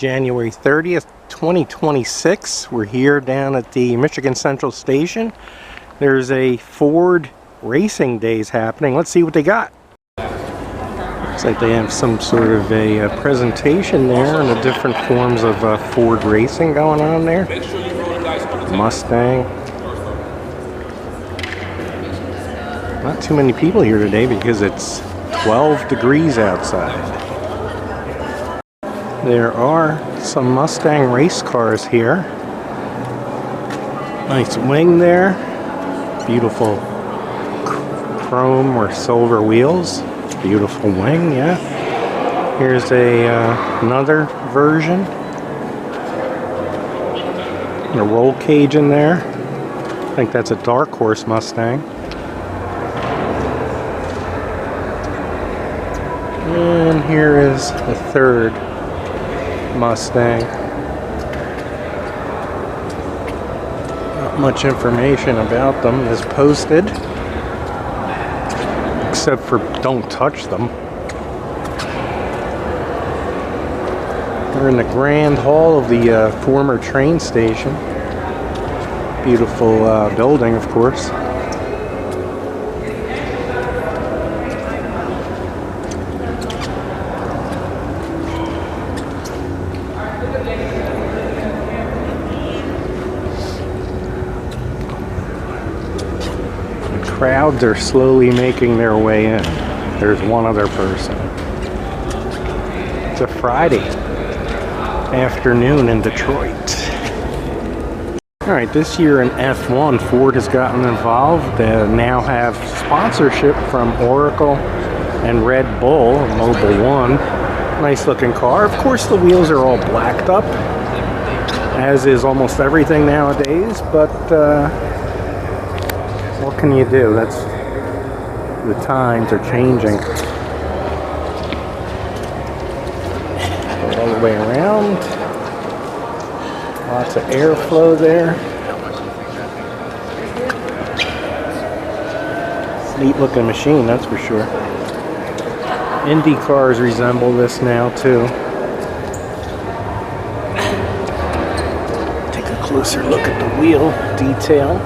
January 30th, 2026. We're here down at the Michigan Central Station. There's a Ford Racing Days happening. Let's see what they got. Looks like they have some sort of a presentation there and the different forms of Ford racing going on there. Mustang. Not too many people here today because it's 12 degrees outside. There are some Mustang race cars here. Nice wing there. Beautiful chrome or silver wheels. Beautiful wing, yeah. Here's another version. And a roll cage in there. I think that's a Dark Horse Mustang. And here is the third Mustang. Not much information about them is posted, except for don't touch them. We're in the Grand Hall of the former train station. Beautiful building, of course. Crowds are slowly making their way in. There's one other person. It's a Friday afternoon in Detroit. Alright, this year in F1, Ford has gotten involved. They now have sponsorship from Oracle and Red Bull, Mobil 1. Nice looking car. Of course, the wheels are all blacked up, as is almost everything nowadays, but what can you do? That's the times are changing. Go all the way around. Lots of airflow there. It's a neat looking machine, that's for sure. Indy cars resemble this now too. Take a closer look at the wheel detail.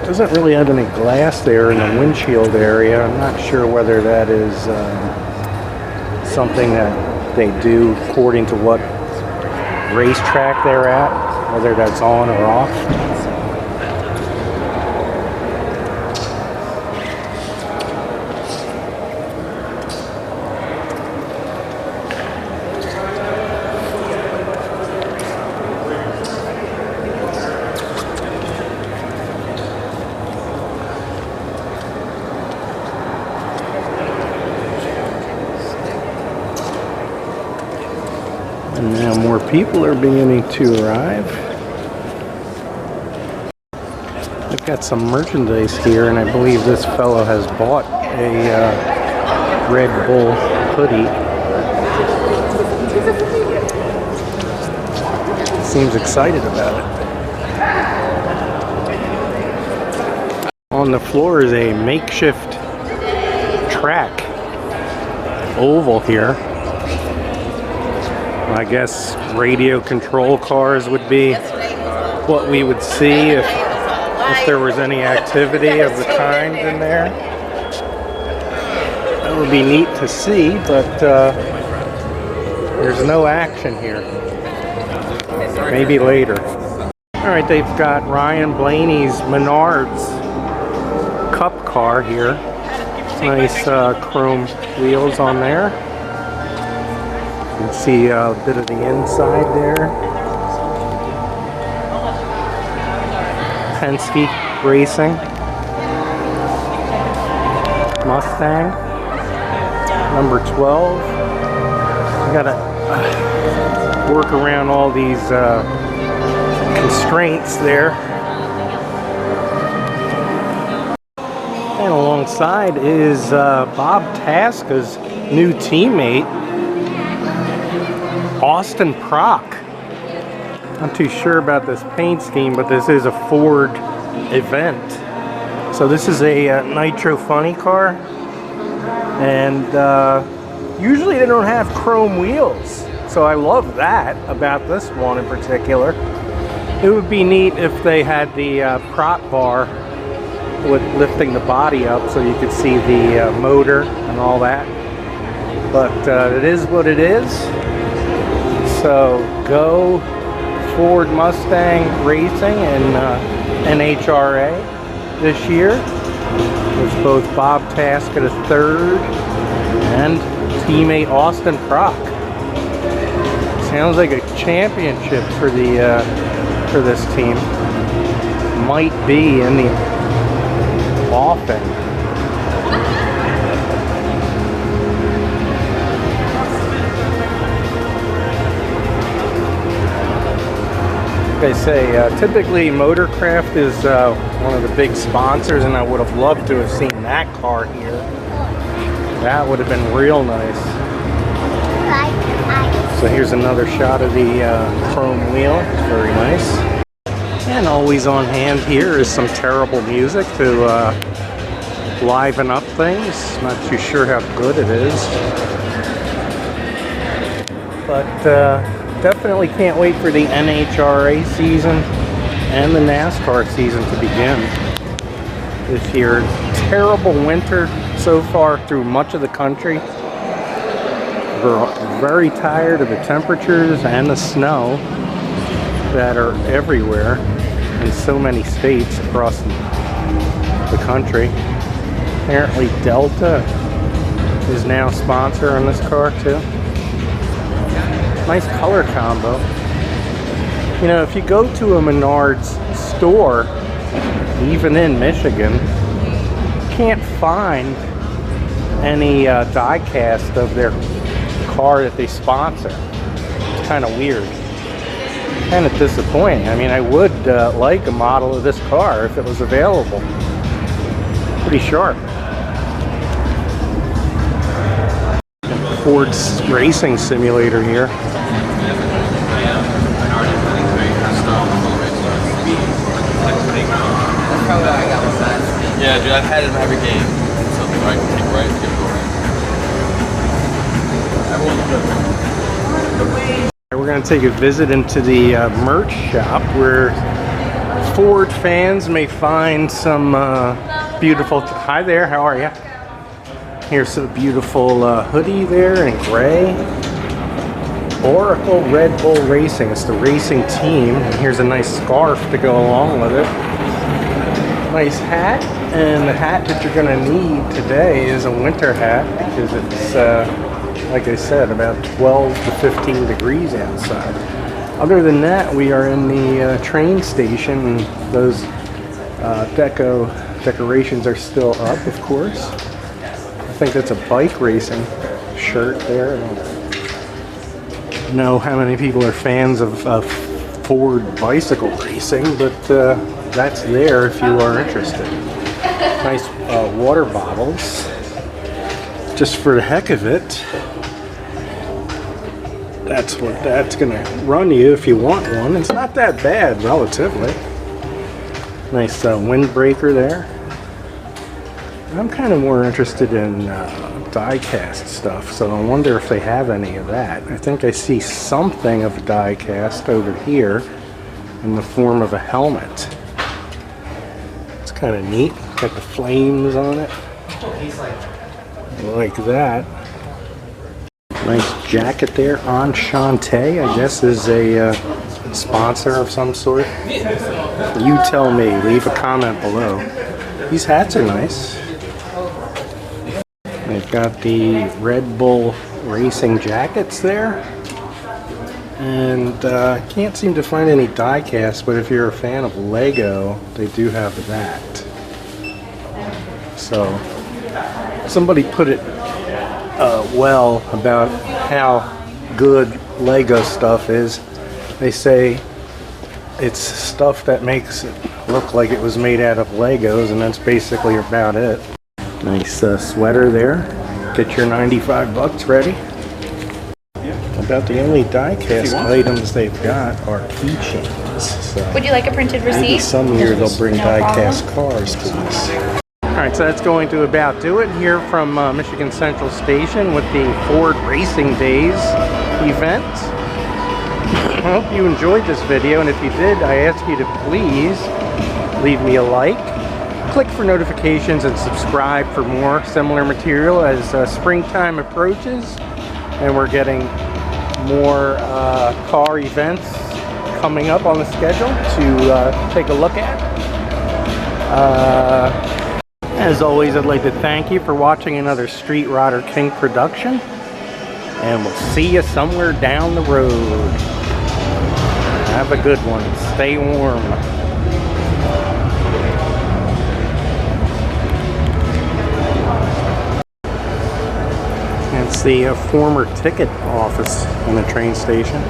Doesn't really have any glass there in the windshield area. I'm not sure whether that is something that they do according to what racetrack they're at, whether that's on or off. And now more people are beginning to arrive. I've got some merchandise here, and I believe this fellow has bought a Red Bull hoodie. Seems excited about it. On the floor is a makeshift track oval here. I guess radio control cars would be what we would see if there was any activity of the kind in there. That would be neat to see, but there's no action here. Maybe later. Alright, they've got Ryan Blaney's Menards Cup car here. Nice chrome wheels on there. You can see a bit of the inside there. Penske Racing. Mustang. Number 12. I gotta work around all these constraints there. And alongside is Bob Tasca's new teammate, Austin Prock. Not too sure about this paint scheme, but this is a Ford event. So this is a Nitro Funny car, and usually they don't have chrome wheels, so I love that about this one in particular. It would be neat if they had the prop bar with lifting the body up so you could see the motor and all that, but it is what it is. So go Ford Mustang Racing and NHRA this year with both Bob Taskett III and teammate Austin Prock. Sounds like a championship for the for this team. Might be in the offing. They say typically Motorcraft is one of the big sponsors, and I would have loved to have seen that car here. That would have been real nice. So here's another shot of the chrome wheel. Very nice. And always on hand here is some terrible music to liven up things. Not too sure how good it is, but definitely can't wait for the NHRA season and the NASCAR season to begin this year. Terrible winter so far through much of the country. We're very tired of the temperatures and the snow that are everywhere in so many states across the country. Apparently Delta is now a sponsor on this car too. Nice color combo. You know, if you go to a Menards store, even in Michigan, you can't find any die cast of their car that they sponsor. It's kind of weird. Kind of disappointing. I mean, I would like a model of this car if it was available. Pretty sharp. Ford's racing simulator here. Yeah, dude, I've had it in every game. So right, take right, give it over. We're going to take a visit into the merch shop where Ford fans may find some beautiful... Hi there, how are you? Here's a beautiful hoodie there in gray. Oracle Red Bull Racing. It's the racing team. And here's a nice scarf to go along with it. Nice hat. And the hat that you're going to need today is a winter hat because it's, like I said, about 12 to 15 degrees outside. Other than that, we are in the train station. And those decorations are still up, of course. I think that's a bike racing shirt there. I don't know how many people are fans of Ford bicycle racing, but that's there if you are interested. Nice water bottles, just for the heck of it. That's what that's gonna run you if you want one. It's not that bad, relatively. Nice windbreaker there. I'm kind of more interested in die-cast stuff, so I wonder if they have any of that. I think I see something of die-cast over here in the form of a helmet. It's kind of neat. Got the flames on it. Like that. Nice jacket there. Enchante, I guess, is a sponsor of some sort. You tell me. Leave a comment below. These hats are nice. They've got the Red Bull Racing jackets there. And I can't seem to find any die-cast, but if you're a fan of Lego, they do have that. So, somebody put it well about how good Lego stuff is. They say it's stuff that makes it look like it was made out of Legos, and that's basically about it. Nice sweater there. Get your 95 bucks ready. About the only die-cast items they've got are keychains. So Would you like a printed receipt? maybe some year they'll bring No die-cast cars to this. Alright, so that's going to about do it here from Michigan Central Station with the Ford Racing Days event. I hope you enjoyed this video, and if you did, I ask you to please leave me a like, click for notifications, and subscribe for more similar material as springtime approaches and we're getting more car events coming up on the schedule to take a look at. As always, I'd like to thank you for watching another Street Rodder King production, and we'll see you somewhere down the road. Have a good one. Stay warm. It's the former ticket office in the train station.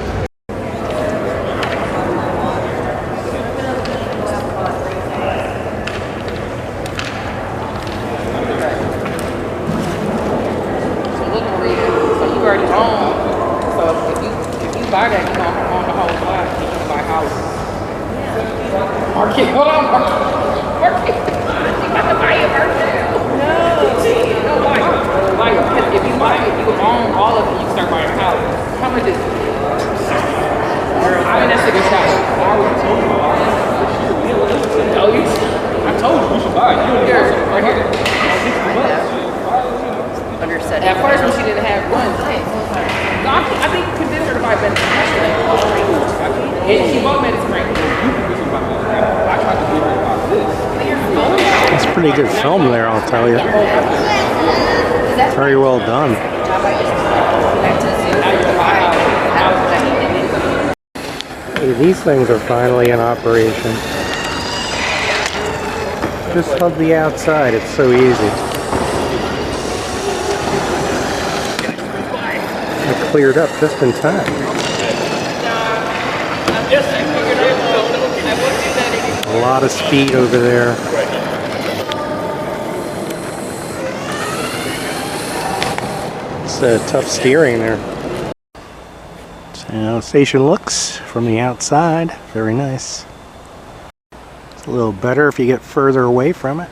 Buy that, you don't own the whole lot. You can buy houses. Market, hold on, Market. You got to buy it first. No, like, if you buy it, you own all of it. You start buying houses. How much is it? I mean, that's a good shot. I already told you. I told you should buy it. Here, right here. Understood. At first, when she didn't have one, I think you convinced her to buy medicine. And she bought medicine right. I tried to give her about this. It's pretty good film there, I'll tell you. Very well done. Hey, these things are finally in operation. Just hug the outside, it's so easy. I cleared up just in time. A lot of speed over there. It's tough steering there. So the station looks from the outside very nice. It's a little better if you get further away from it.